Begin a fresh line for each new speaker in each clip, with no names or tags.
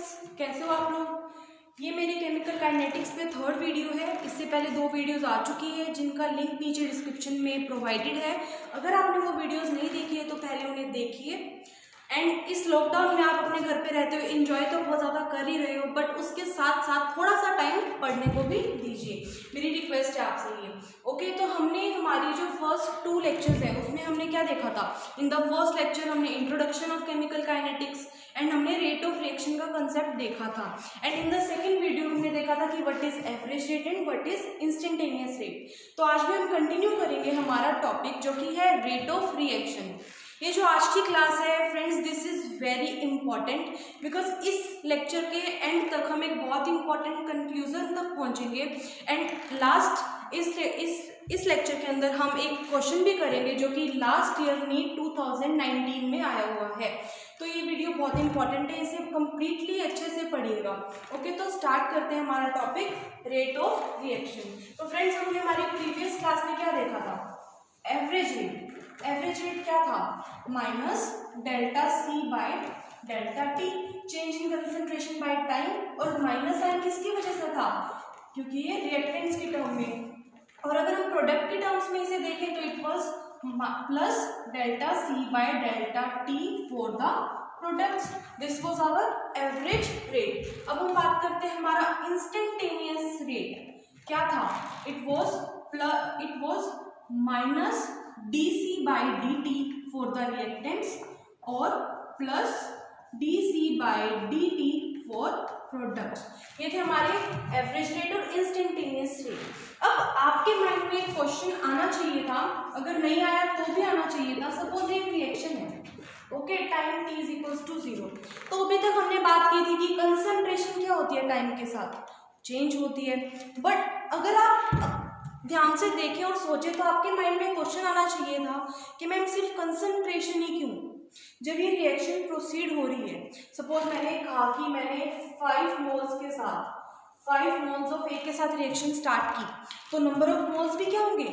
Friends, कैसे हो आप लोग। ये मेरी केमिकल काइनेटिक्स पे थर्ड वीडियो है। इससे पहले 2 वीडियोस आ चुकी है जिनका लिंक नीचे डिस्क्रिप्शन में प्रोवाइडेड है। अगर आपने वो वीडियोस नहीं देखी है तो पहले उन्हें देखिए। एंड इस लॉकडाउन में आप अपने घर पे रहते हो, एंजॉय तो बहुत ज़्यादा कर ही रहे हो, बट उसके साथ साथ थोड़ा सा टाइम पढ़ने को भी दीजिए। मेरी रिक्वेस्ट है आपसे ये। ओके, तो हमने हमारी जो फर्स्ट 2 लेक्चर्स हैं उसमें हमने क्या देखा था। इन द फर्स्ट लेक्चर हमने introduction of chemical kinetics and हमने रेट ऑफ रिएक्शन का कंसेप्ट देखा था। And in the second video हमने देखा था कि what is average rate and what is instantaneous rate. तो आज भी हम कंटिन्यू करेंगे हमारा टॉपिक जो कि है रेट ऑफ रिएक्शन। ये जो आज की क्लास है friends, this is very important because इस लेक्चर के एंड तक हम एक बहुत इंपॉर्टेंट कंक्लूजन तक पहुंचेंगे। एंड लास्ट इस लेक्चर के अंदर हम एक क्वेश्चन भी करेंगे जो कि लास्ट ईयर नीट 2019 में आया हुआ है। तो ये वीडियो बहुत इंपॉर्टेंट है, इसे कंप्लीटली अच्छे से पढ़िएगा। ओके, तो स्टार्ट करते हैं हमारा टॉपिक रेट ऑफ रिएक्शन। तो फ्रेंड्स, हमने हमारी प्रीवियस क्लास में क्या देखा था, एवरेज रेट। एवरेज रेट क्या था, minus delta C by delta T, change in concentration by time. और माइनस साइन किसकी वजह से था, क्योंकि ये रिएक्टेंट्स की टर्म में। और अगर हम प्रोडक्ट के टर्म्स में इसे देखें तो it was plus delta C by delta T for the products. This was our average rate. अब हम बात करते हैं हमारा इंस्टेंटेनियस रेट क्या था। It was minus d C by D t for the reactants और plus D C by D t for products. ये थे हमारे एवरेज रेट और इंस्टेंटेनियस रेट। अब आपके माइंड में एक क्वेश्चन आना चाहिए था, अगर नहीं आया तो भी आना चाहिए था। सपोज एक रिएक्शन है, okay, time t is equals to 0। तो अभी तक हमने बात की थी कि कंसंट्रेशन क्या होती है, टाइम के साथ चेंज होती है। बट अगर आप ध्यान से देखें और सोचें तो आपके माइंड में क्वेश्चन आना चाहिए था कि मैम सिर्फ कंसंट्रेशन ही क्यों, जब ये रिएक्शन प्रोसीड हो रही है। सपोज मैंने कहा कि मैंने 5 मोल्स के साथ 5 मोल्स ऑफ ए के साथ रिएक्शन स्टार्ट की, तो नंबर ऑफ मोल्स भी क्या होंगे,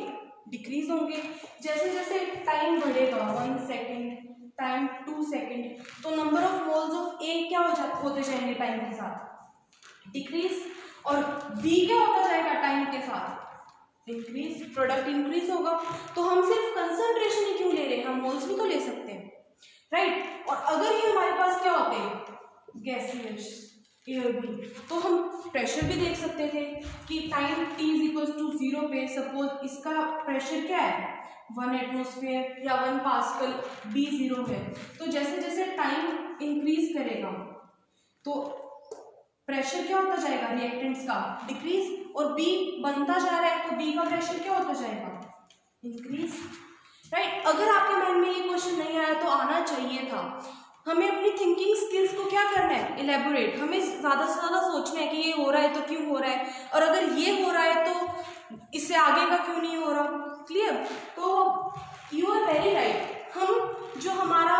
डिक्रीज होंगे। जैसे जैसे टाइम बढ़ेगा, 1 सेकेंड, टाइम 2 सेकेंड, तो number of moles of A क्या होते जाएंगे टाइम के साथ, डिक्रीज। और बी क्या होता जाएगा टाइम के साथ, इंक्रीज। प्रोडक्ट इंक्रीज होगा। तो हम सिर्फ कंसंट्रेशन ही क्यों ले रहे हैं, हम मोल्स भी तो ले सकते हैं, राइट। और अगर ये हमारे पास क्या होते हैं, गैसियस एयर भी, तो हम प्रेशर भी देख सकते थे कि time t is equals to 0 पे सपोज इसका प्रेशर क्या है, 1 एटमॉस्फेयर या 1 पास्कल, b 0 है। तो जैसे जैसे टाइम इंक्रीज करेगा तो प्रेशर क्या होता जाएगा रिएक्टेंट्स का, डिक्रीज। और B बनता जा रहा है तो B का प्रेशर क्या होता जाएगा, इंक्रीज, राइट। अगर आपके माइंड में ये क्वेश्चन नहीं आया तो आना चाहिए था। हमें अपनी थिंकिंग स्किल्स को क्या करना है, इलेबोरेट। हमें ज़्यादा से ज़्यादा सोचना है कि ये हो रहा है तो क्यों हो रहा है, और अगर ये हो रहा है तो इससे आगे का क्यों नहीं हो रहा। क्लियर। तो यू आर वेरी राइट। हम जो हमारा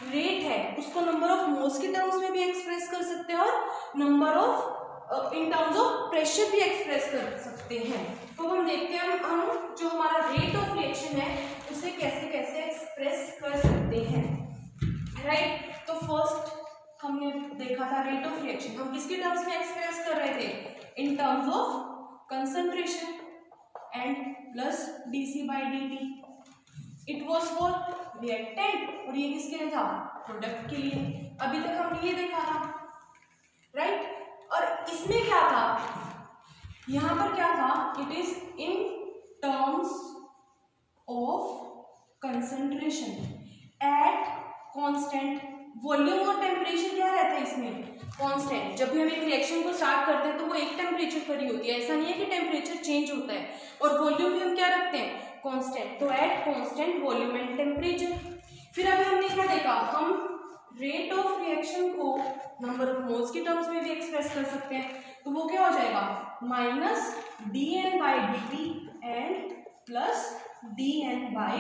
रेट है उसको नंबर ऑफ मोल्स के टर्म्स में भी एक्सप्रेस कर सकते हैं और number of in terms of pressure भी एक्सप्रेस कर सकते हैं। तो हम देखते हैं हम जो हमारा रेट ऑफ रिएक्शन है उसे कैसे कैसे एक्सप्रेस कर सकते हैं, राइट। तो फर्स्ट हमने देखा था रेट ऑफ रिएक्शन, हम किसके टर्म्स में एक्सप्रेस कर रहे थे, in terms of concentration and plus D C by D T. It was for reactant और ये किसके लिए था, प्रोडक्ट के लिए। अभी तक हमने ये देखा था, राइट। और इसमें क्या था, यहां पर क्या था, it is in terms of concentration at constant volume. और टेम्परेचर क्या रहता है इसमें, कांस्टेंट। जब भी हम एक रिएक्शन को स्टार्ट करते हैं तो वो एक टेम्परेचर पर ही होती है, ऐसा नहीं है कि टेम्परेचर चेंज होता है। और वॉल्यूम भी हम क्या रखते हैं, कांस्टेंट। तो at constant volume and temperature. फिर अभी हमने क्या देखा, हम रेट ऑफ रिएक्शन को नंबर ऑफ मोल्स के टर्म्स में भी एक्सप्रेस कर सकते हैं। तो वो क्या हो जाएगा, minus D N by D T and plus D N by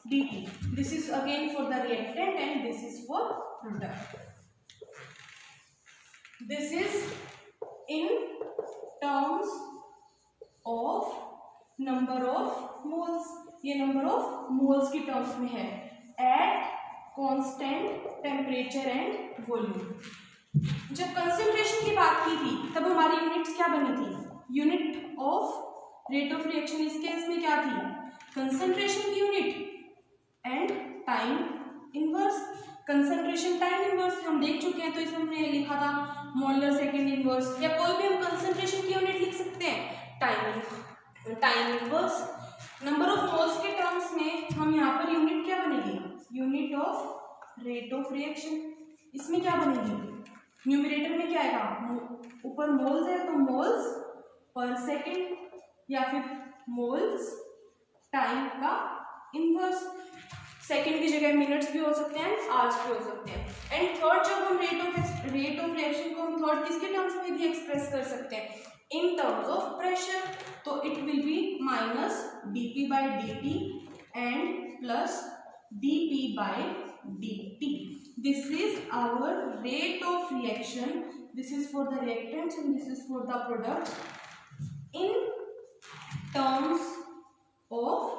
D T. This is again for the reactant and this is for product. This is in terms of number of moles, ये number of moles की terms में है at constant temperature and volume. जब concentration की बात की थी तब हमारी यूनिट्स क्या बनी थी, unit of rate of reaction. इस केस में क्या थी, कंसंट्रेशन की unit and time inverse. Concentration time inverse हम देख चुके हैं, तो इसमें हमने लिखा था मोलर सेकेंड इनवर्स, या कोई भी हम कंसंट्रेशन की यूनिट लिख सकते हैं time inverse. Number of moles के टर्म्स में हम यहाँ पर यूनिट क्या बनेगी, unit of rate of reaction. इसमें क्या बनेगी, न्यूमरेटर में क्या आएगा, ऊपर मोल्स है तो मोल्स पर सेकेंड, या फिर मोल्स टाइम का इनवर्स। सेकेंड की जगह मिनट्स भी हो सकते हैं, आवर्स भी हो सकते हैं। एंड थर्ड, जब हम रेट ऑफ रिएक्शन को हम थर्ड किसके टर्म्स में भी एक्सप्रेस कर सकते हैं, इन टर्म्स ऑफ प्रेशर, तो it will B minus dp by dt and plus dp by dt. This is our rate of reaction. This is for the reactants and this is for the products in terms of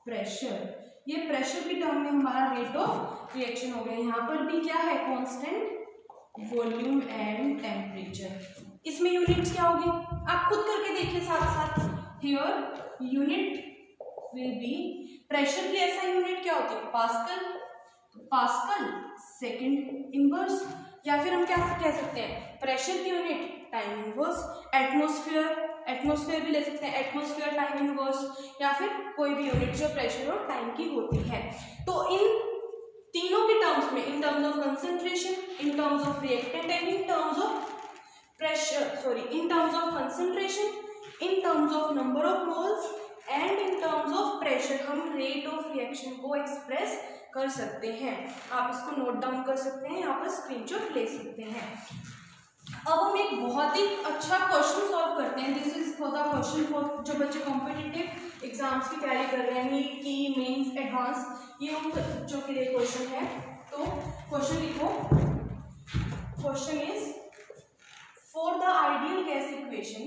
pressure. ये pressure की term में हमारा rate of reaction हो गया। यहाँ पर भी क्या है, कांस्टेंट वॉल्यूम एंड टेम्परेचर। इसमें यूनिट्स क्या होगी, आप खुद करके देखिए साथ साथ। Here unit will be, pressure की ऐसा यूनिट क्या होती है, पास्कल, पास्कल सेकेंड इनवर्स, या फिर हम क्या कह सकते हैं, प्रेशर की यूनिट टाइम इनवर्स। एटमॉस्फेयर भी ले सकते हैं, एटमॉस्फेयर टाइम इनवर्स, या फिर कोई भी यूनिट जो प्रेशर और टाइम की होती है। तो इन तीनों के टर्म्स में, इन terms of concentration, in terms of reactant and in terms of pressure, in terms of concentration, in terms of number of moles and in terms of pressure, हम रेट ऑफ रिएक्शन को express कर सकते हैं। आप इसको note down कर सकते हैं, यहाँ पर स्क्रीनशॉट ले सकते हैं। अब हम एक बहुत ही अच्छा क्वेश्चन सॉल्व करते हैं। This is for the question for जो बच्चे कॉम्पिटिटिव एग्जाम्स की तैयारी कर रहे हैं, नीट की, मेंस, एडवांस, ये उन बच्चों के लिए क्वेश्चन है। तो क्वेश्चन लिखो, question is for the ideal gas equation,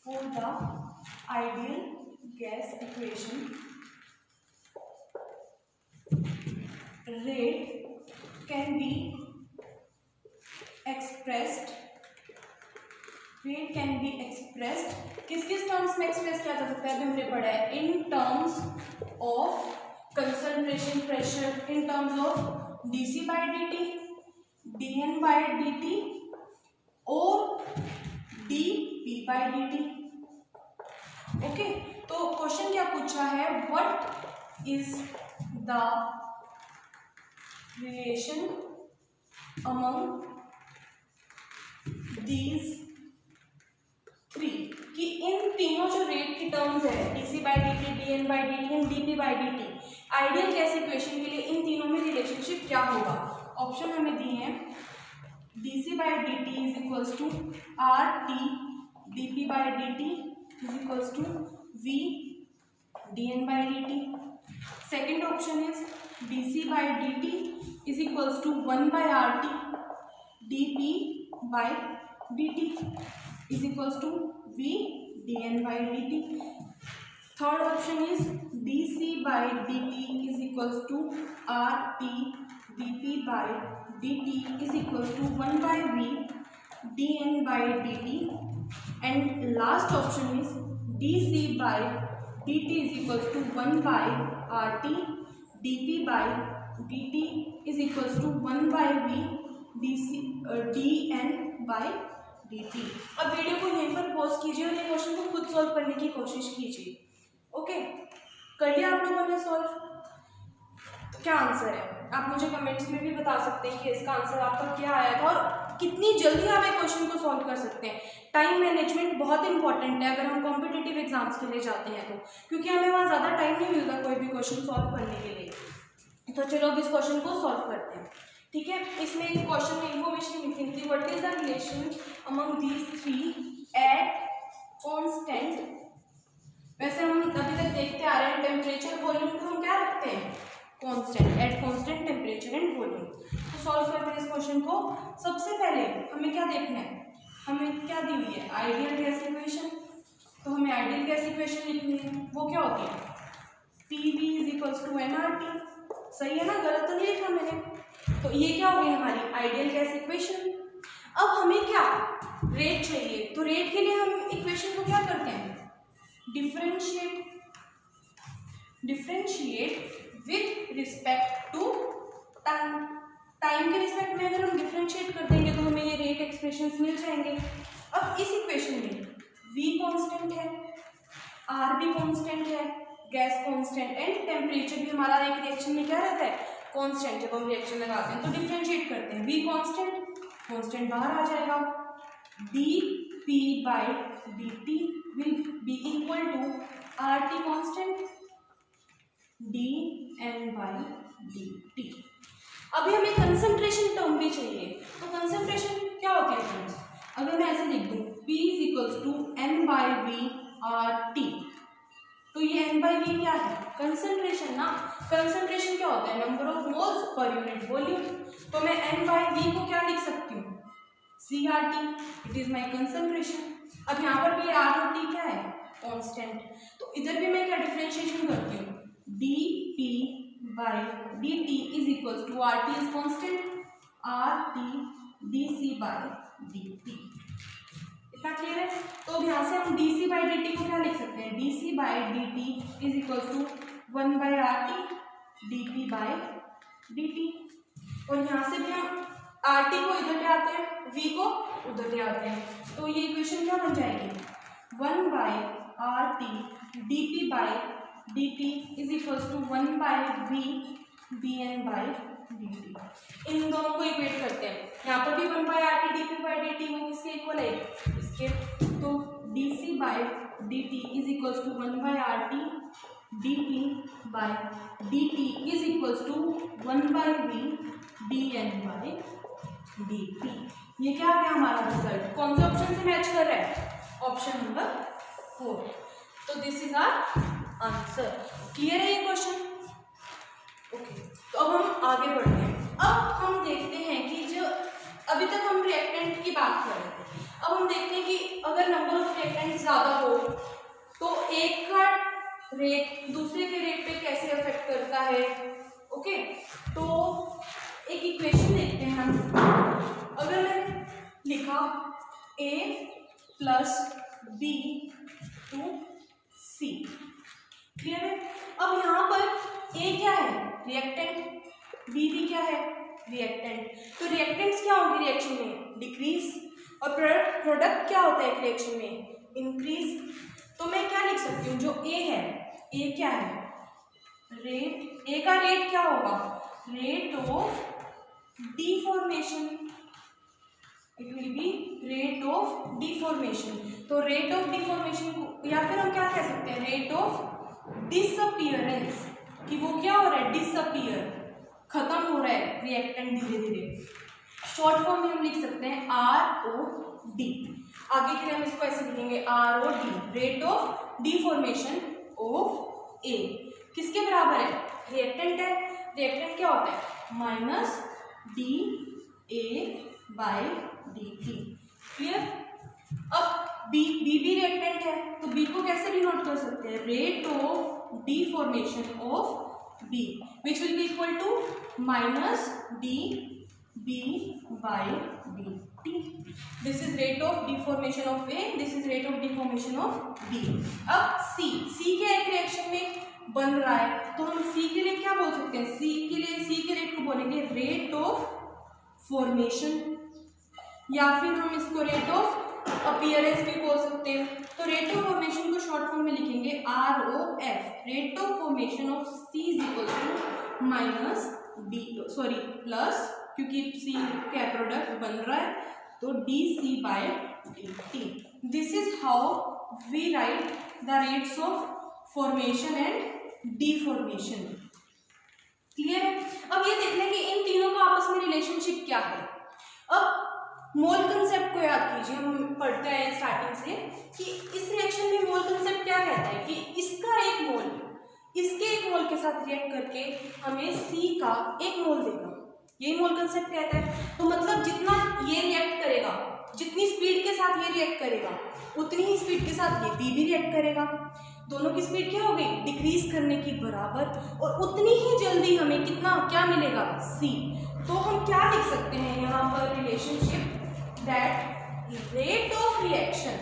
for the ideal gas equation rate can be expressed, rate can be expressed किस किस टर्म्स में एक्सप्रेस किया जा सकता है, अभी हमने पढ़ा है, इन terms of concentration pressure, in terms of dc by dt, dn by dt और dp by dt। ओके, तो क्वेश्चन क्या पूछा है, what is the relation among these three, कि इन तीनों जो रेट की टर्म्स है, dc by dt, dn by dt and dp by dt, ideal gas equation के लिए इन तीनों में रिलेशनशिप क्या होगा। ऑप्शन हमें दिए हैं, dc by dt is equals to RT dp by dt is equals to V dn by dt। Second option is dc by dt is equals to 1 by RT dP by dt is equals to V dn by dt। Third option is dc by dt is equals to RT dP by dt is equals to 1 by V dn by dt। And last option is dc by dt is equals to 1 by RT dP by dt is equals to 1 by V dn by dt। अब video को यहीं पर pause कीजिए और ये question को खुद solve करने की कोशिश कीजिए। ओके, कर लिया आप लोगों ने सॉल्व, तो क्या आंसर है आप मुझे कमेंट्स में भी बता सकते हैं कि इसका आंसर आपका क्या आया था और कितनी जल्दी आप एक क्वेश्चन को सॉल्व कर सकते हैं। टाइम मैनेजमेंट बहुत इंपॉर्टेंट है अगर हम कॉम्पिटिटिव एग्जाम्स के लिए जाते हैं तो, क्योंकि हमें वहाँ ज़्यादा टाइम नहीं मिलता कोई भी क्वेश्चन सॉल्व करने के लिए। तो चलो अब इस क्वेश्चन को सॉल्व करते हैं, ठीक है। इसमें क्वेश्चन में इंफॉर्मेशन मिसिंग थी, what is the relation among these three at constant. वैसे हम अभी तक देखते आ रहे हैं टेम्परेचर वॉल्यूम को हम क्या रखते हैं, constant, eight constant temperature and volume. तो सॉल्व करते हैं इस क्वेश्चन को। सबसे पहले हमें क्या देखना है, हमें क्या दी हुई है, आइडियल गैस इक्वेशन। तो हमें आइडियल गैस इक्वेशन लिखनी है, वो क्या होती है, PV is equals to nRT। सही है ना, गलत तो नहीं लिखा मैंने। तो ये क्या हो गई हमारी आइडियल गैस इक्वेशन। अब हमें क्या रेट चाहिए, तो रेट के लिए हम इक्वेशन को क्या करते हैं, differentiate with respect to time. Time के रिस्पेक्ट में अगर हम डिफरेंशिएट कर देंगे तो हमें ये रेट एक्सप्रेशंस मिल जाएंगे। अब इस इक्वेशन में v कांस्टेंट है, r भी कांस्टेंट है, गैस कांस्टेंट एंड टेम्परेचर भी हमारा एक रिएक्शन में क्या रहता है, कांस्टेंट। जब हम रिएक्शन लगाते हैं तो डिफरेंशिएट करते हैं, v कांस्टेंट बाहर आ जाएगा, dp by dt will be equal to RT constant dN by dt। अभी हमें कंसंट्रेशन टर्म भी चाहिए, तो कंसंट्रेशन क्या होती है फ्रेंड्स, अगर मैं ऐसे लिख दूं P equals to N by V RT, तो ये N बाई वी क्या है, कंसंट्रेशन ना। कंसंट्रेशन क्या होता है, number of moles per unit volume. तो मैं N बाई वी को क्या लिख सकती हूँ, CRT, it is my concentration. अब यहाँ पर भी R और T क्या है, कांस्टेंट। तो इधर भी मैं क्या डिफरेंशिएशन करती हूँ, dP by dt is equals to RT is constant, RT dC by dt। इतना क्लियर है। तो अब यहाँ से हम dC by dt को क्या लिख सकते हैं, dC by dt is equals to 1 by RT dP by dt। और यहाँ से भी हम RT को इधर ले आते हैं, V को उधर ले आते हैं, तो ये इक्वेशन क्या बन जाएगी, 1 by RT dP by dt is equals to 1 by v bn by dt। इन दोनों को इक्वेट करते हैं, यहाँ पर भी 1 by RT dP by dt वो किसके इक्वल है, इसके। तो dC by dt is equals to 1 by RT dP by dt is equals to 1 by v bn by dt। ये क्या आ गया हमारा रिजल्ट, कौन से ऑप्शन से मैच कर रहा है, ऑप्शन नंबर 4। तो this is our answer. Clear है ये क्वेश्चन, ओके। तो अब हम आगे बढ़ते हैं। अब हम देखते हैं कि जो अभी तक हम रिएक्टेंट की बात कर रहे थे, अब हम देखते हैं कि अगर नंबर ऑफ रिएक्टेंट ज़्यादा हो तो एक का रेट दूसरे के रेट पे कैसे अफेक्ट करता है, ओके। तो एक इक्वेशन देखते हैं हम। अगर मैंने लिखा a plus b to c, clear है। अब यहाँ पर A क्या है, रिएक्टेंट, B भी क्या है, रिएक्टेंट। तो रिएक्टेंट्स क्या होंगे रिएक्शन में, डिक्रीज, और प्रोडक्ट क्या होता है रिएक्शन में, इंक्रीज। तो मैं क्या लिख सकती हूँ, जो A है, A क्या है, रेट, A का रेट क्या होगा, rate of deformation, it will B rate of deformation. तो रेट ऑफ डिफॉर्मेशन को, या फिर हम क्या कह सकते हैं, रेट ऑफ डिसअपीयरेंस, कि वो क्या हो रहा है, डिसअपीयर, खत्म हो रहा है रिएक्टेंट धीरे धीरे। शॉर्ट फॉर्म में हम लिख सकते हैं ROD। आगे के लिए हम इसको ऐसे लिखेंगे ROD, rate of deformation of A। किसके बराबर है, रिएक्टेंट है, रिएक्टेंट क्या होता है, minus DA by dt। Clear. अब B भी रिएक्टेंट है, तो B को कैसे डिनोट कर सकते हैं, rate of deformation of B which will be equal to minus DB by dt। This is rate of deformation of A, this is rate of deformation of B। अब C के एक reaction में बन रहा है, तो हम C के लिए क्या बोल सकते हैं, C के रेट को बोलेंगे रेट ऑफ फॉर्मेशन, या फिर हम इसको रेट ऑफ अपीयरेंस भी बोल सकते हैं। तो रेट ऑफ फॉर्मेशन को शॉर्ट फॉर्म में लिखेंगे ROF, rate of formation of C is equal to minus D, sorry plus, क्योंकि C का प्रोडक्ट बन रहा है, तो DC by dt। This is how we write the rates of formation and deformation. Clear है। अब ये देख लें कि इन तीनों का आपस में रिलेशनशिप क्या है। अब मोल कंसेप्ट को याद कीजिए, हम पढ़ते हैं स्टार्टिंग से कि इस रिएक्शन में मोल कंसेप्ट क्या कहता है कि इसका एक मोल इसके एक मोल के साथ रिएक्ट करके हमें C का एक मोल देगा, यही मोल कंसेप्ट कहता है। तो मतलब जितना ये रिएक्ट करेगा, जितनी स्पीड के साथ ये रिएक्ट करेगा, उतनी ही स्पीड के साथ ये B भी रिएक्ट करेगा। दोनों की स्पीड क्या हो गई, डिक्रीज करने की बराबर, और उतनी ही जल्दी हमें कितना क्या मिलेगा, C। तो हम क्या लिख सकते हैं यहाँ पर relationship that rate of reaction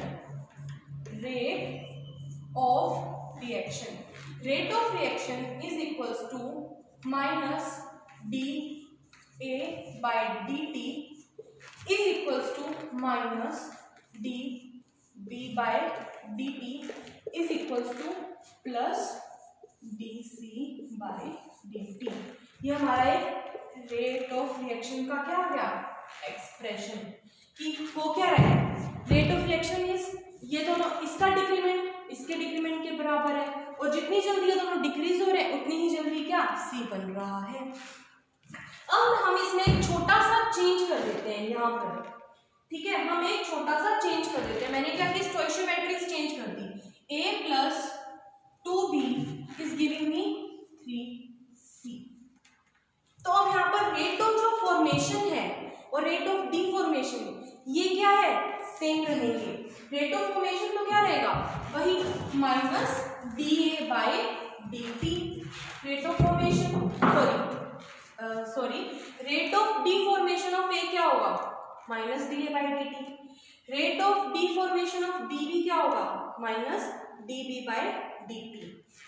is equals to minus D A by D T is equals to minus D B by D T is equals to plus D C by D T. ये हमारा एक rate of reaction का क्या हो गया expression, कि वो क्या रहा है रेट ऑफ रिएक्शन इज ये दोनों इसका डिक्रीमेंट इसके डिक्रीमेंट के बराबर है, और जितनी जल्दी ये दोनों डिक्रीज हो रहे हैं उतनी ही जल्दी क्या सी बन रहा है। अब हम इसमें एक छोटा सा चेंज कर देते हैं यहाँ पर, ठीक है, हम एक छोटा सा चेंज कर देते हैं। मैंने क्या किया स्टोइशियोमेट्रिक्स चेंज कर दी, a plus 2b is giving me 3c। तो अब यहाँ पर रेट ऑफ जो फॉर्मेशन है और रेट ऑफ डिफॉर्मेशन ये क्या है सेम रहेंगे। रेट ऑफ फॉर्मेशन तो क्या रहेगा वही minus D A by D t, rate of formation sorry rate of deformation of A क्या होगा minus D A by D t, rate of deformation of B भी क्या होगा minus D B by D t,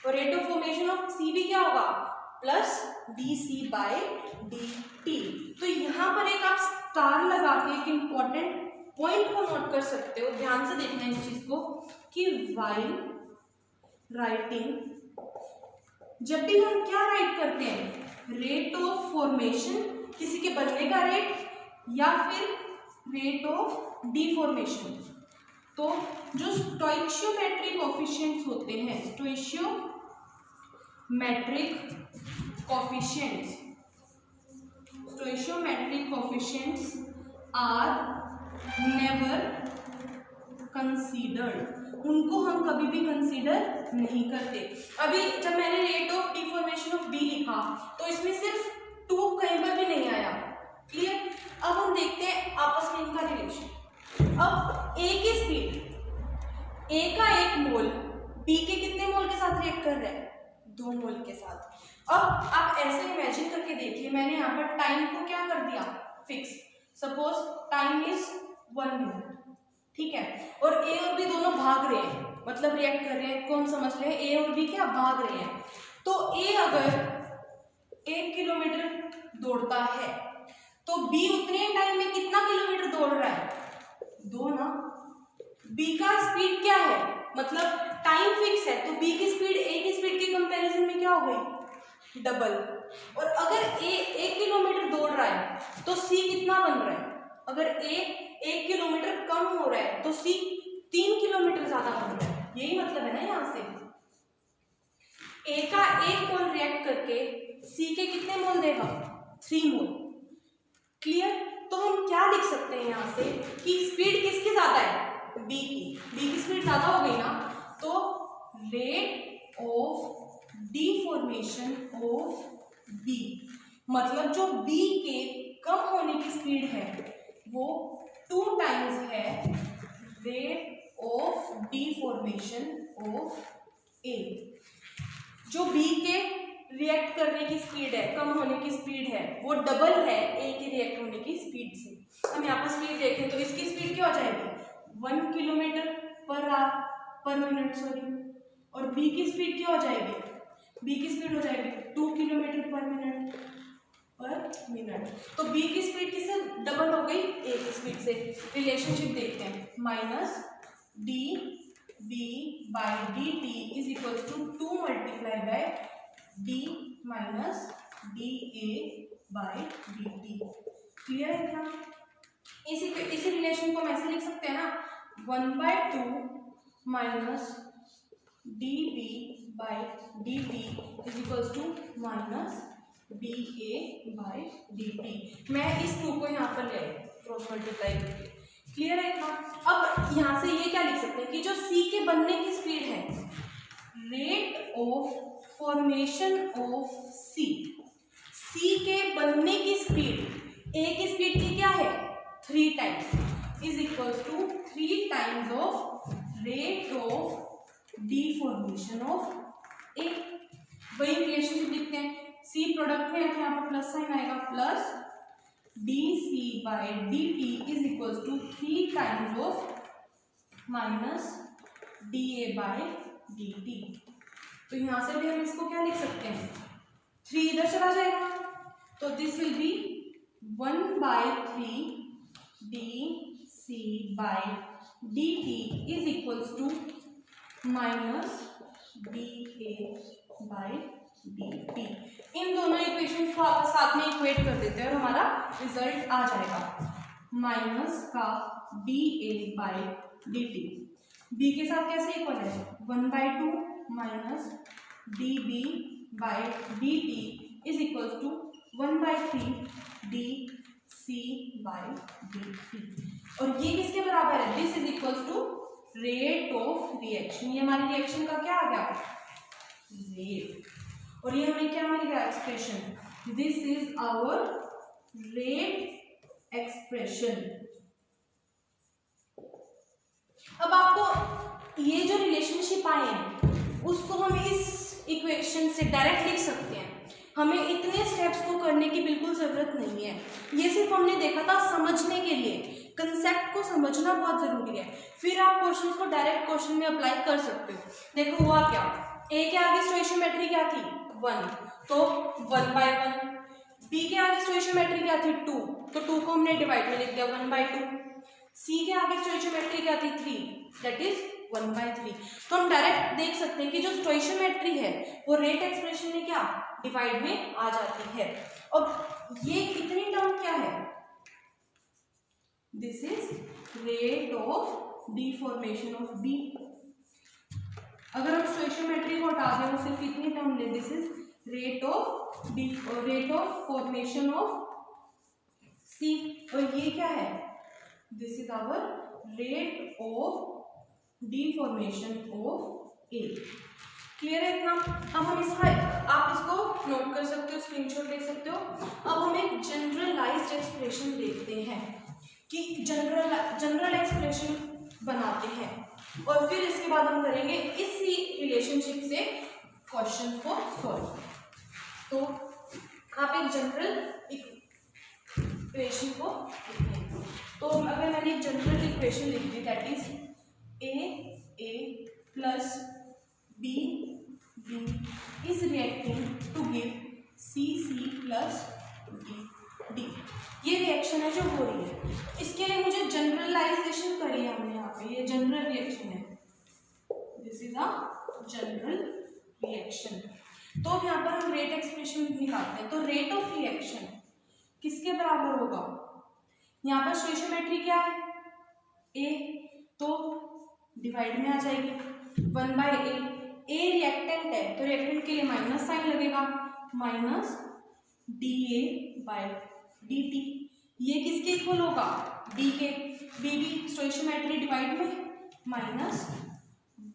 और rate of formation of C भी क्या होगा plus D C by D t. तो यहाँ पर एक आप स्टार लगा के एक इंपॉर्टेंट पॉइंट को नोट कर सकते हो, ध्यान से देखना है इस चीज को कि व्हाइल राइटिंग जब भी हम क्या राइट करते हैं रेट ऑफ फॉर्मेशन किसी के बनने का रेट या फिर रेट ऑफ डिफॉर्मेशन, तो जो स्टोइशियोमेट्रिक कोएफिशिएंट्स होते हैं stoichiometric coefficients are never considered, उनको हम कभी भी कंसीडर नहीं करते। अभी जब मैंने rate of deformation of B लिखा तो इसमें सिर्फ 2 कहीं पर भी नहीं आया, क्लियर। अब हम देखते हैं आपस में इनका रिलेशन। अब ए की स्पीड ए का 1 मोल बी के कितने मोल के साथ रिएक्ट कर रहा है 2 मोल के साथ। अब आप ऐसे इमेजिन करके देखिए, मैंने यहाँ पर टाइम को क्या कर दिया fix, suppose time is 1 minute, ठीक है, और ए और बी दोनों भाग रहे हैं, मतलब रिएक्ट कर रहे हैं, कौन समझ रहे हैं ए और बी क्या भाग रहे हैं। तो ए अगर 1 किलोमीटर दौड़ता है तो बी उतने टाइम में कितना किलोमीटर दौड़ रहा है 2 ना। बी का स्पीड क्या है मतलब टाइम फिक्स है, तो बी की स्पीड ए की स्पीड के कंपैरिजन में क्या हो गई डबल। और अगर ए 1 किलोमीटर दौड़ रहा है तो सी कितना बन रहा है, अगर ए 1 किलोमीटर कम हो रहा है तो सी 3 किलोमीटर ज्यादा बन रहा है, यही मतलब है ना। यहाँ से ए का 1 मोल रिएक्ट करके सी के कितने मोल देगा 3 मोल, क्लियर। तो हम क्या लिख सकते हैं यहाँ से कि स्पीड किसकी ज्यादा है बी की स्पीड ज्यादा हो गई ना, तो rate of deformation of B, मतलब जो बी के कम होने की स्पीड है वो 2 टाइम्स है रेट ऑफ डिफॉर्मेशन ऑफ ए। जो बी के रिएक्ट करने की स्पीड है कम होने की स्पीड है वो डबल है ए की रिएक्ट होने की स्पीड से। हम यहाँ पर स्पीड देखें तो इसकी स्पीड क्या हो जाएगी 1 किलोमीटर पर मिनट सॉरी, और बी की स्पीड क्या हो जाएगी बी की स्पीड हो जाएगी 2 किलोमीटर पर मिनट। तो बी की स्पीड किससे डबल हो गई ए की स्पीड से। रिलेशनशिप देखते हैं, minus D B by D T is equal to 2 multiply by D minus D A by D T, clear है क्या। इसी रिलेशन को हम ऐसे लिख सकते हैं ना 1/2 minus D B by D T is equal to minus D A by D T. मैं इस 2 को यहाँ पर ले क्रॉस मल्टीप्लाई करके, क्लियर है क्या। अब यहाँ से ये क्या लिख सकते हैं कि जो सी के बनने की स्पीड है रेट ऑफ फॉर्मेशन ऑफ सी के बनने की स्पीड ए की स्पीड की क्या है 3 times is equal to 3 times of rate of deformation of A. वही रिलेशनशिप लिखते हैं, सी प्रोडक्ट में यहाँ पर प्लस साइन आएगा plus dc/dt is equal to 3 times of minus dA/dt। तो यहां से भी हम इसको क्या लिख सकते हैं, 3 इधर चला जाएगा, तो this will be 1/3 dc/dt is equal to minus dA/dt। इन दोनों इक्वेशंस को आपस साथ में इक्वेट कर देते हैं और हमारा रिजल्ट आ जाएगा माइनस का dA/dt। b के साथ कैसे इक्वल है, 1/2 minus dB/dt is equal to 1/3 dc/dt। और ये किसके बराबर है, this is equal to rate of reaction. ये हमारी रिएक्शन का क्या आ गया, रेट। और ये हमें क्या मिल गया, expression. This is our rate expression. अब आपको ये जो रिलेशनशिप आए हैं उसको हम इस इक्वेशन से डायरेक्ट लिख सकते हैं। हमें इतने स्टेप्स को करने की बिल्कुल ज़रूरत नहीं है। ये सिर्फ हमने देखा था समझने के लिए, कंसेप्ट को समझना बहुत ज़रूरी है, फिर आप क्वेश्चन को डायरेक्ट क्वेश्चन में अप्लाई कर सकते हो। देखो हुआ क्या, ए के आगे स्टोइशियोमेट्री क्या थी, 1, तो 1/1। बी के आगे स्टोइशियोमेट्री क्या थी, 2, तो 2 को हमने डिवाइड में लिख दिया 1/2। सी के आगे स्टोइशियोमेट्री क्या थी, 3, दैट इज 1/3। तो हम डायरेक्ट देख सकते हैं कि जो स्टोइशियोमेट्री है वो रेट एक्सप्रेशन में क्या डिवाइड में आ जाती है। और ये इतनी टर्म क्या है, this is rate of deformation of B. अगर हम स्टोइशियोमेट्री को हटा दें और सिर्फ इतनी टर्म ले, this is rate of formation of C. और ये क्या है, this is our rate of deformation of A. Clear है इतना। अब हम इसका, आप इसको नोट कर सकते हो, स्क्रीनशॉट ले सकते हो। अब हम एक जनरलाइज्ड एक्सप्रेशन देखते हैं कि जनरल एक्सप्रेशन बनाते हैं और फिर इसके बाद हम करेंगे इसी रिलेशनशिप से क्वेश्चन को सॉल्व। तो आप एक जनरल इक्वेशन को लिखें। तो अगर मैंने एक जनरल इक्वेशन लिख दी, that is a plus b is reacting to give c plus d। ये रिएक्शन है जो हो रही है, इसके लिए मुझे जनरलाइजेशन करी है हमने यहाँ पे, ये जनरल रिएक्शन है, this is a general reaction. तो अब यहाँ पर हम रेट एक्सप्रेशन निकालते हैं। तो रेट ऑफ रिएक्शन किसके बराबर होगा, यहाँ पर स्टोइशियोमेट्री क्या है, a, तो डिवाइड में आ जाएगी 1/a। ए रिएक्टेंट है तो रिएक्टेंट के लिए माइनस साइन लगेगा, माइनस dA/dt। ये किसके इक्वल होगा, डी के। बी भी स्टोइशियोमेट्री डिवाइड में minus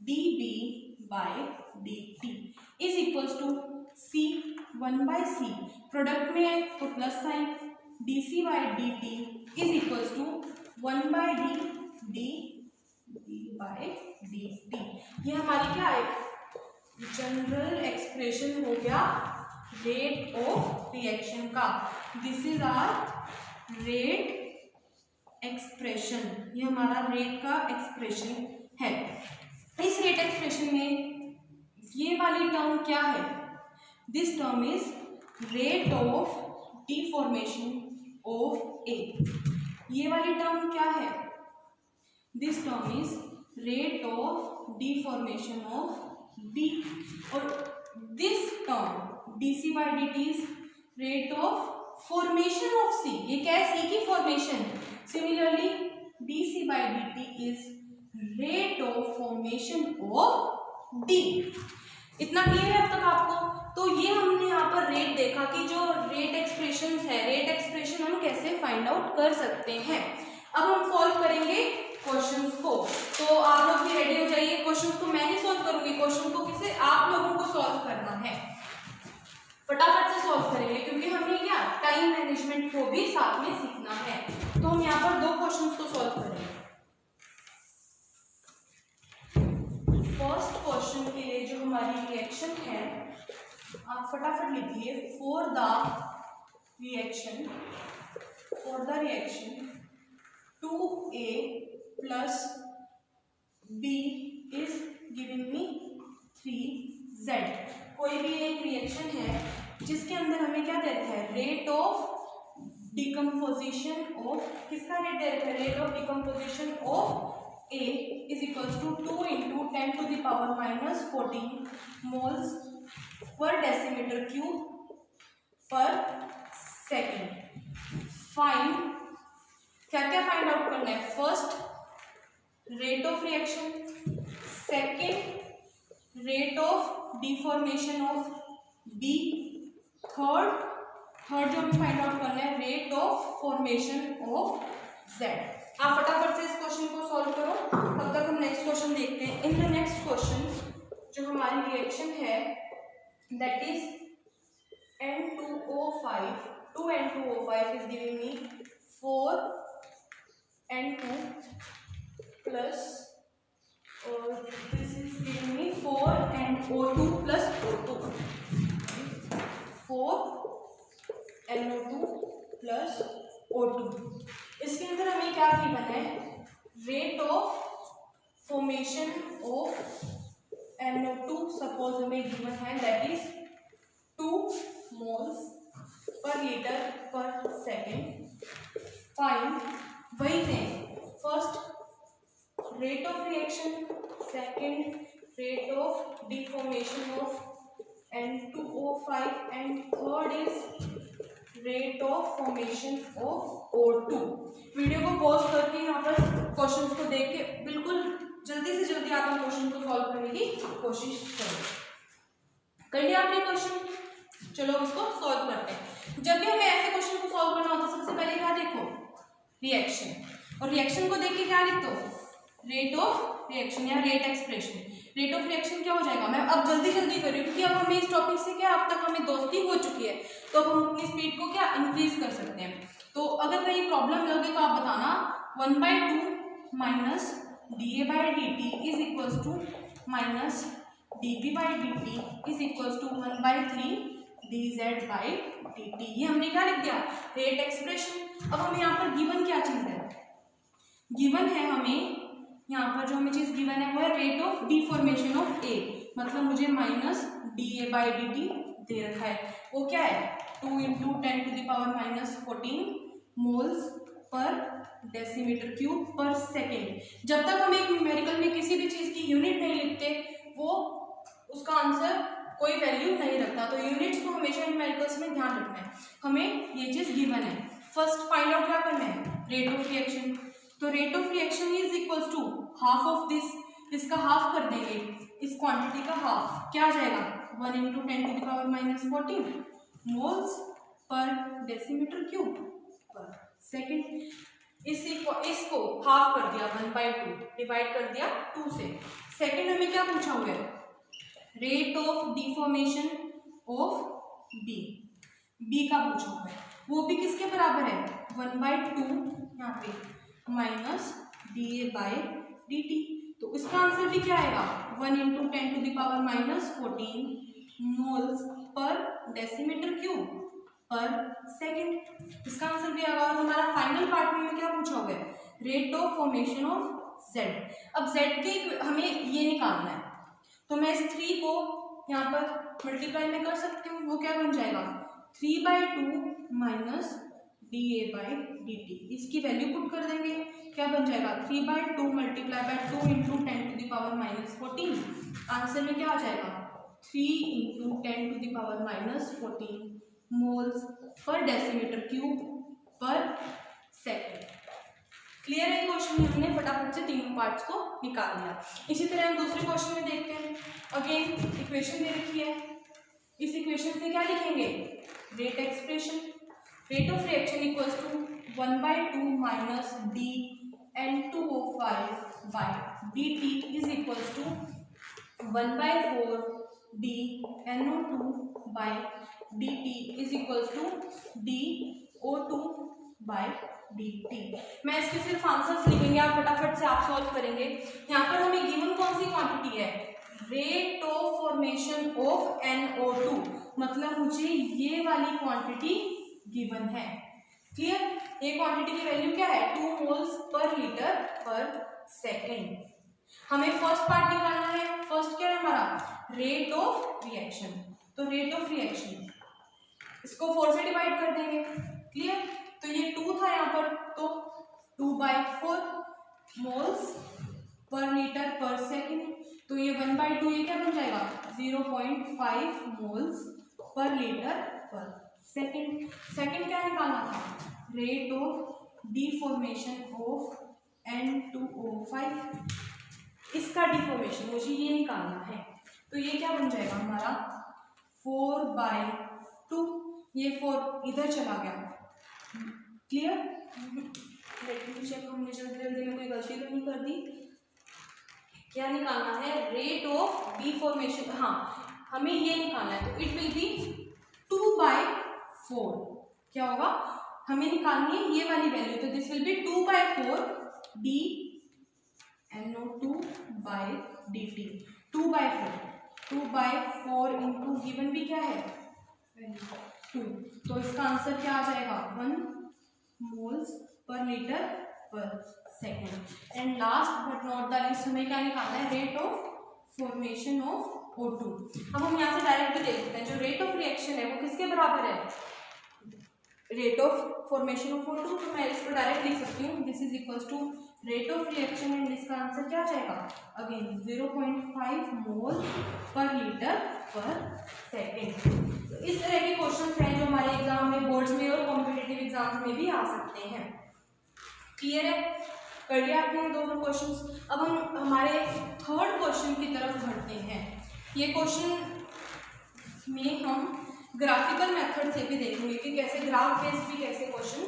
dB/dt is equals to C 1/c। Product में है तो plus sign, dc/dt is equals to 1/d dB/dt। ये हमारी क्या है, जनरल एक्सप्रेशन हो गया रेट ऑफ रिएक्शन का। This is our rate expression, ये हमारा रेट का एक्सप्रेशन है। इस रेट एक्सप्रेशन में ये वाली टर्म क्या है, this term is rate of deformation of A. ये वाली टर्म क्या है, this term is rate of deformation of B. और this term dc/dt is rate of formation of C. ये क्या है, सी की formation. Similarly dc/dt is rate of formation of D. इतना क्लियर है अब तक आपको। तो ये हमने यहाँ पर रेट देखा कि जो रेट एक्सप्रेशन है, रेट एक्सप्रेशन हम कैसे फाइंड आउट कर सकते हैं। अब हम सॉल्व करेंगे क्वेश्चंस को। तो आप लोग भी रेडी हो जाइए। क्वेश्चंस को मैं नहीं सॉल्व करूंगी, क्वेश्चन को किसे, आप लोगों को सॉल्व करना है। फटाफट से सॉल्व करेंगे क्योंकि हमें क्या टाइम मैनेजमेंट को भी साथ में सीखना है। तो हम यहाँ पर 2 क्वेश्चंस को सॉल्व करेंगे। फर्स्ट क्वेश्चन के लिए जो हमारी रिएक्शन है, आप फटाफट लिखिए, for the reaction for the reaction 2A plus B is giving me 3Z। कोई भी एक रिएक्शन है जिसके अंदर हमें क्या दे रखा है, रेट ऑफ डिकम्पोजिशन ऑफ, किसका रेट दे रखा है, rate of decomposition of A is equals to 2 into 10 to the power minus 14 moles per decimeter cube per second। Find, क्या क्या फाइंड आउट करना है, first rate of reaction, second rate of deformation of B, third जो हमें find out करना है rate of formation of Z. आप फटाफट से इस क्वेश्चन को सॉल्व करो, तब तक हम नेक्स्ट क्वेश्चन देखते हैं। इन द नेक्स्ट क्वेश्चन जो हमारी रिएक्शन है that is N2O5, 2N2O5 is giving me 4N2 plus, or this is giving me 4NO2 plus O2, 4NO2 plus O2। इसके अंदर हमें क्या गिवन है, rate of formation of NO2 suppose हमें given है that is 2 moles per liter per second। Find, वही थे, first rate of reaction, second rate of deformation of N2O5 and third is rate of formation of O2। Video को pause करके यहाँ पर questions को देख के बिल्कुल जल्दी से जल्दी आप क्वेश्चन को सॉल्व करने की कोशिश करें। कर लिया आपने क्वेश्चन, चलो उसको सॉल्व करते हैं। जब भी हमें ऐसे क्वेश्चन को सॉल्व करना होता है सबसे पहले क्या देखो, रिएक्शन, और रिएक्शन को देख के क्या लिख दो, रेट ऑफ रिएक्शन या rate expression. Rate of reaction क्या हो जाएगा, मैं अब जल्दी जल्दी कर रही हूँ क्योंकि अब हमें इस टॉपिक से क्या अब तक हमें दोस्ती हो चुकी है, तो अब हम अपनी स्पीड को क्या इंक्रीज कर सकते हैं। तो अगर कहीं प्रॉब्लम लगे तो आप बताना, 1/2 minus dA/dt is equals to minus dB/dt is equals to 1/3 dZ/dt। ये हमने क्या लिख दिया, रेट एक्सप्रेशन। अब हमें यहाँ पर गिवन क्या चीज है, गिवन है हमें यहाँ पर जो हमें चीज गिवन है वो है rate of deformation of A, मतलब मुझे माइनस dA/dt दे रखा है, वो क्या है 2 × 10⁻⁻14 मोल्स पर डेसीमीटर क्यूब पर सेकेंड। जब तक हम एक न्यूमेरिकल में किसी भी चीज की यूनिट नहीं लिखते वो उसका आंसर कोई वैल्यू नहीं रखता, तो यूनिट्स को हमेशा न्यूमेरिकल्स में ध्यान रखना है। हमें ये चीज गिवन है, फर्स्ट फाइंड आउट क्या करना है, रेट ऑफ रिएक्शन। तो rate of reaction is equals to half of this, इसका हाफ कर देंगे, इस क्वांटिटी का हाफ क्या आ जाएगा 1 × 10⁻⁻14 मोल्स पर डेसीमीटर क्यूब पर सेकेंड। इसको हाफ कर दिया 1/2, डिवाइड कर दिया 2 से। सेकेंड हमें क्या पूछा हुआ है, rate of deformation of B का पूछा हुआ है, वो भी किसके बराबर है 1/2 यहाँ पे माइनस dA/dt। तो इसका आंसर भी क्या आएगा 1 × 10⁻⁻14 मोल्स पर डेसीमीटर क्यूब पर सेकेंड। इसका आंसर भी आएगा। और हमारा फाइनल पार्ट में क्या पूछा हुआ है, rate of formation of Z. अब जेड के हमें ये निकालना है, तो मैं इस 3 को यहाँ पर मल्टीप्लाई में कर सकती हूँ, वो क्या बन जाएगा 3/2 माइनस dA/dt। इसकी वैल्यू पुट कर देंगे, क्या बन जाएगा 3/2 मल्टीप्लाई बाय 2 × 10⁻⁻14। आंसर में क्या आ जाएगा 3 × 10⁻⁻14 मोल्स पर डेसीमीटर क्यूब पर सेकेंड। क्लियर है क्वेश्चन में हमने फटाफट से तीनों पार्ट्स को निकाल लिया। इसी तरह हम दूसरे क्वेश्चन में देखते हैं। अगेन इक्वेशन दे रखी है, इस इक्वेशन से क्या लिखेंगे rate expression. Rate of reaction equals to 1/2 minus dN2O5/dt is equals to 1/4 dNO2/dt is equals to dO2/dt। मैं इसके सिर्फ आंसर्स लिखेंगे, आप फटाफट से आप सॉल्व करेंगे। यहाँ पर हमें गिवन कौन सी क्वांटिटी है, rate of formation of NO2, मतलब मुझे ये वाली क्वांटिटी गिवन है। क्लियर। ये क्वांटिटी की वैल्यू क्या है 2 मोल्स पर लीटर पर सेकेंड। हमें फर्स्ट पार्ट निकालना है। फर्स्ट क्या है हमारा रेट ऑफ रिएक्शन। तो रेट ऑफ रिएक्शन इसको 4 से डिवाइड कर देंगे। क्लियर। तो ये 2 था यहाँ पर, तो 2/4 मोल्स पर लीटर पर सेकेंड। तो ये 1/2 ये क्या बन जाएगा 0.5 मोल्स पर लीटर पर सेकेंड। सेकेंड क्या निकालना था rate of deformation of N2O5। इसका डिफॉर्मेशन मुझे ये निकालना है। तो ये क्या बन जाएगा हमारा 4/2। ये 4 इधर चला गया। क्लियर। चेक हमने जल्दी में कोई गलती तो नहीं कर दी। क्या निकालना है रेट ऑफ डिफॉर्मेशन। हाँ हमें ये निकालना है। तो इट विल बी 2/4। क्या होगा हमें निकालनी है ये वाली वैल्यू। तो this will B 2/4 dNO2/dt। 2/4 into given भी क्या है 2। तो इसका आंसर क्या आ जाएगा 1 मोल्स पर लीटर पर second. And last but not the least हमें क्या निकालना है rate of formation of O2। अब हम यहाँ से डायरेक्ट भी देख सकते हैं जो रेट ऑफ रिएक्शन है वो किसके बराबर है rate of formation of O2। तो मैं इसको डायरेक्ट लिख सकती हूँ this is equals to rate of reaction and इसका आंसर क्या जाएगा अगेन 0.5 मोल पर लीटर पर सेकेंड। इस तरह के क्वेश्चन हैं जो हमारे एग्जाम में बोर्ड्स में और कॉम्पिटिटिव एग्जाम्स में भी आ सकते हैं। क्लियर है। कर लिया आपने दोनों क्वेश्चंस। अब हम हमारे थर्ड क्वेश्चन की तरफ बढ़ते हैं। ये क्वेश्चन में हम ग्राफिकल मेथड से भी देखेंगे कि कैसे ग्राफ बेस्ड भी कैसे क्वेश्चन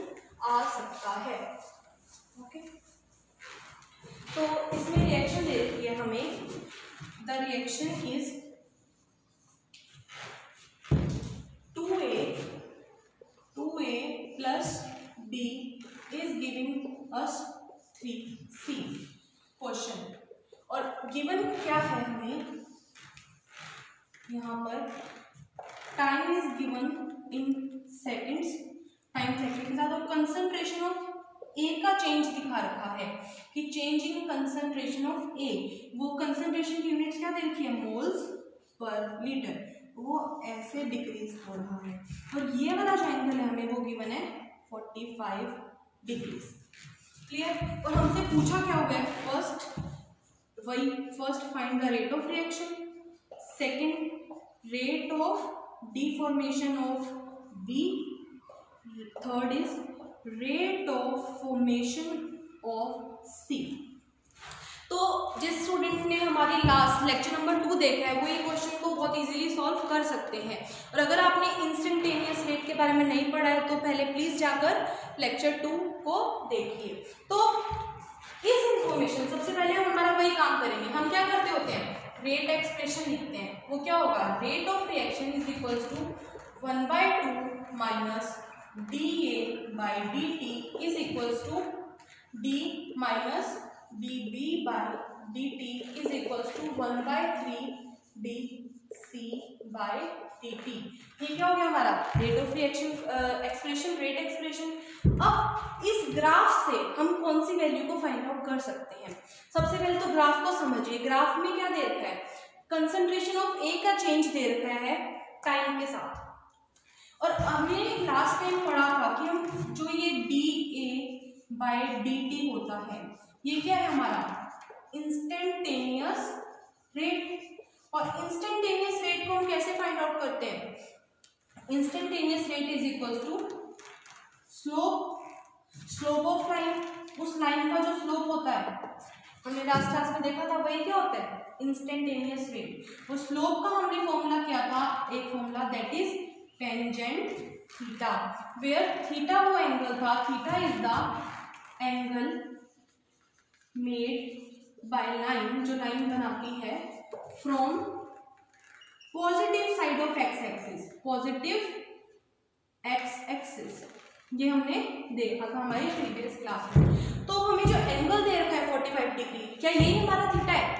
आ सकता है। ओके। तो इसमें रिएक्शन दे रखी है हमें the reaction is 2A plus B is giving us 3C question. और गिवन क्या है हमें यहाँ पर time is given in seconds. Time second के साथ और कंसंट्रेशन ऑफ ए का चेंज दिखा रखा है कि चेंज इन कंसंट्रेशन ऑफ ए। वो कंसंट्रेशन की यूनिट्स क्या दे रखी है मोल्स पर लीटर। वो ऐसे डिक्रीज हो रहा है और ये वाला जो एंगल है हमें वो गिवन है 45 डिग्रीज। क्लियर। और हमसे पूछा क्या हो गया first find the rate of reaction, second rate of deformation of B, third is rate of formation of C. तो जिस स्टूडेंट ने हमारी लास्ट लेक्चर नंबर 2 देखा है वो ये क्वेश्चन को बहुत इजीली सॉल्व कर सकते हैं। और अगर आपने इंस्टेंटेनियस रेट के बारे में नहीं पढ़ा है तो पहले प्लीज जाकर लेक्चर 2 को देखिए। तो इस इंफॉर्मेशन सबसे पहले हम हमारा वही काम करेंगे। हम क्या करते होते हैं रेट एक्सप्रेशन लिखते हैं। वो क्या होगा rate of reaction is equals to 1/2 minus dA/dt is equals to d minus dB/dt is equals to 1/3 dC/dt। ये क्या हो गया हमारा rate of reaction expression, rate expression. अब इस ग्राफ से हम कौन सी वैल्यू को फाइंड आउट कर सकते हैं। सबसे पहले तो ग्राफ को समझिए। ग्राफ में क्या दे रखा है कंसंट्रेशन ऑफ ए का चेंज दे रखा है टाइम के साथ। और हमने लास्ट टाइम पढ़ा था कि हम जो ये dA/dt होता है ये क्या है हमारा इंस्टेंटेनियस रेट। और इंस्टेंटेनियस रेट को हम कैसे फाइंड आउट करते हैं instantaneous rate is equals to slope of line. उस लाइन का जो स्लोप होता है हमने लास्ट क्लास में देखा था वही क्या होता है इंस्टेंटेनियस रेट। वो स्लोप का हमने फॉर्मूला किया था एक formula that is tangent theta, where theta वो एंगल था, theta is the angle made by line, जो लाइन बनाती है from positive side of X axis, positive X axis. ये हमने देखा था हमारी प्रीवियस क्लास में। तो हमें जो एंगल दे रखा है 45 डिग्री, क्या यही हमारा थीटा है।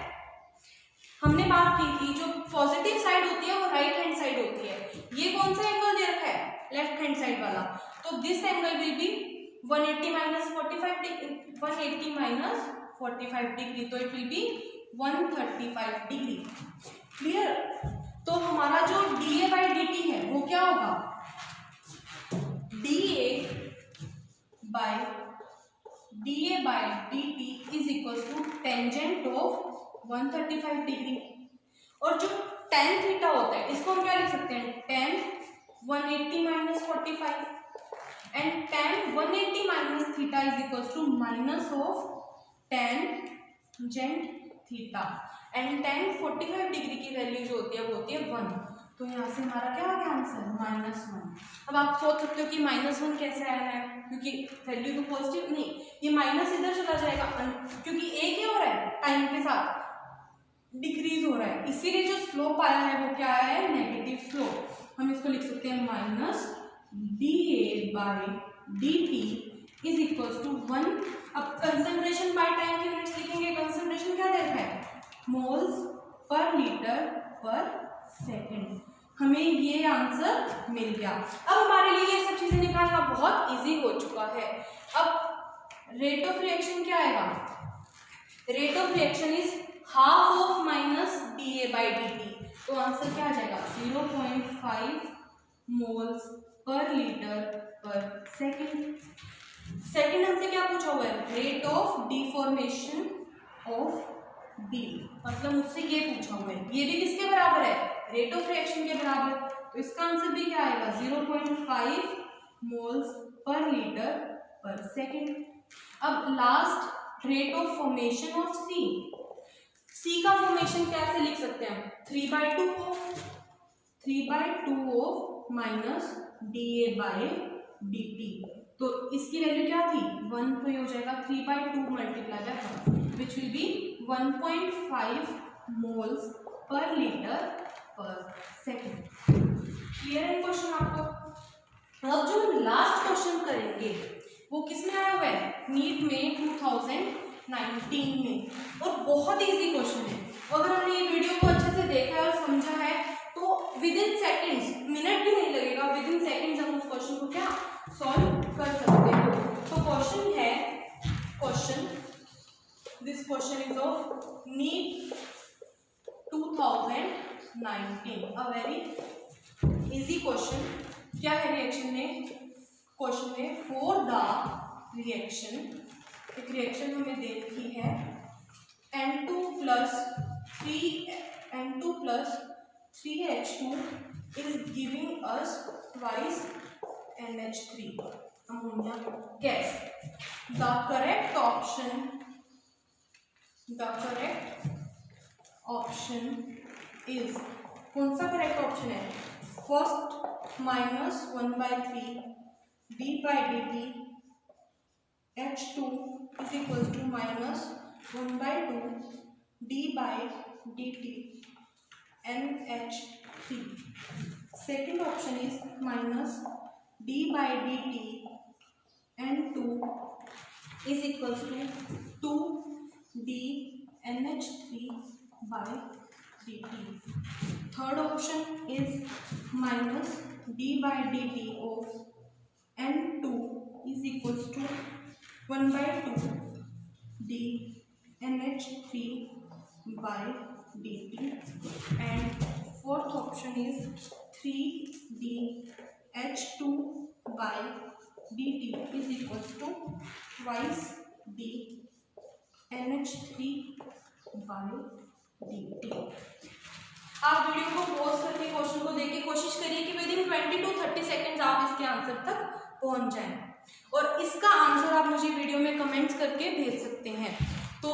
हमने बात की थी जो पॉजिटिव साइड होती है वो राइट हैंड साइड होती है। ये कौन सा एंगल दे रखा है लेफ्ट हैंड साइड वाला। तो this angle will be 180 minus 45 degree, 180 minus 45 degree, तो it will be 135 degree. Clear? तो हमारा जो dA बाई dt है वो क्या होगा, dA by dt is equal to tangent of 135 degree. और जो tan थीटा होता है इसको हम क्या लिख सकते हैं, tan 180 minus 45 and tan 180 minus theta is equal to minus of tangent theta and tan 45 degree की वैल्यू जो होती है वो होती है 1। तो यहाँ से हमारा क्या हो गया आंसर, -1। अब आप सोच सकते हो कि -1 कैसे आया है, क्योंकि वैल्यू तो पॉजिटिव नहीं, ये माइनस इधर चला जाएगा क्योंकि ए क्या हो रहा है, टाइम के साथ डिक्रीज हो रहा है, इसीलिए जो स्लोप आया है वो क्या आया है, नेगेटिव स्लोप। हम इसको लिख सकते हैं minus dA by dt is equal to 1। अब कंसंट्रेशन बाय टाइम की यूनिट्स लिखेंगे, कंसंट्रेशन क्या देता है, मोल्स पर लीटर पर सेकेंड। हमें ये आंसर मिल गया। अब हमारे लिए ये सब चीजें निकालना बहुत इजी हो चुका है। अब रेट ऑफ रिएक्शन क्या आएगा, rate of reaction is half of minus dA by dt, तो आंसर क्या आ जाएगा 0.5 मोल्स पर लीटर पर सेकेंड। सेकेंड हमसे क्या पूछा हुआ है, rate of deformation of D, मतलब मुझसे ये पूछा हुआ है, ये भी किसके बराबर है, रेट ऑफ रिएक्शन के बराबर, तो इसका आंसर भी क्या आएगा 0.5 मोल्स पर लीटर पर सेकेंड। अब last rate of formation of C, C का फॉर्मेशन कैसे लिख सकते हैं, 3/2 of minus dA by dt, तो इसकी वैल्यू क्या थी 1, तो ये हो जाएगा 3/2 multiply by 1 which will B 1.5 moles per litre पर सेकेंड। क्लियर है क्वेश्चन आपको? अब जो हम लास्ट क्वेश्चन करेंगे वो किसमें आया हुआ है, नीट में 2019 में, और बहुत इजी क्वेश्चन है। अगर हमने ये वीडियो को अच्छे से देखा है और समझा है तो विद इन सेकेंड्स, मिनट भी नहीं लगेगा, विद इन सेकेंड्स हम उस क्वेश्चन को क्या सॉल्व कर सकते हो। तो क्वेश्चन है, this question is of NEET 2019, a very easy question. क्या है रिएक्शन में, क्वेश्चन में फॉर द रिएक्शन, एक रिएक्शन हमें दे रखी है N2 plus 3H2 is giving us twice NH3 ammonia gas. The correct option is, कौन सा करेक्ट ऑप्शन है, first -1/3 d by dt H2 is equals to -1/2 d by dt NH3. Second option is minus d by dt N2 is equals to 2 d NH3 by dt. Third option is minus d by dt of N2 is equals to 1/2 d NH3 by dt, and fourth option is 3d H2 by dt is equals to twice d NH3 by dt. आप video को pause करके question को देख के कोशिश करिए कि with in 20 to 30 seconds आप इसके आंसर तक पहुंच जाएं, और इसका आंसर आप मुझे वीडियो में कमेंट्स करके भेज सकते हैं। तो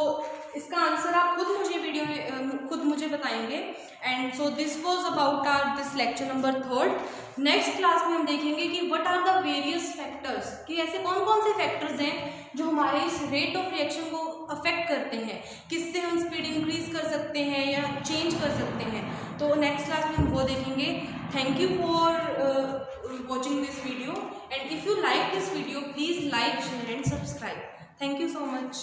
इसका आंसर आप खुद मुझे वीडियो में खुद मुझे बताएंगे। And so this was about our this lecture number 3। Next class में हम देखेंगे कि what are the various factors, कि ऐसे कौन कौन से फैक्टर्स हैं जो हमारे इस रेट ऑफ रिएक्शन को अफेक्ट करते हैं, किससे हम स्पीड इंक्रीज कर सकते हैं या चेंज कर सकते हैं। तो नेक्स्ट क्लास में हम वो देखेंगे। Thank you for watching this video, and if you like this video please like, share and subscribe. Thank you so much.